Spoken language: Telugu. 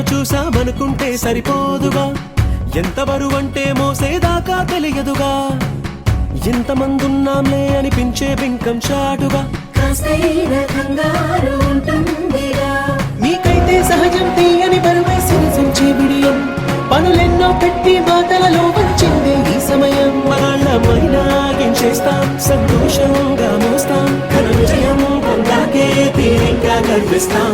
చూసామనుకుంటే సరిపోదుగా, ఎంత బరువంటే మోసేదాకా తెలియదుగా, ఎంతమందున్నాంలే అనిపించే బింకం చాటుగా మీకైతే సహజం తీయని బరువై సిరిసించే బిడియం, పనులెన్నో పెట్టి మాటలలో వచ్చిందే ఈ సమయం. మనాళ్ళమైనా గించేస్తాం, సంతోషంగా మోస్తాం, ఘన విజయం పొందాకే తీరిగ్గా కనిపిస్తాం.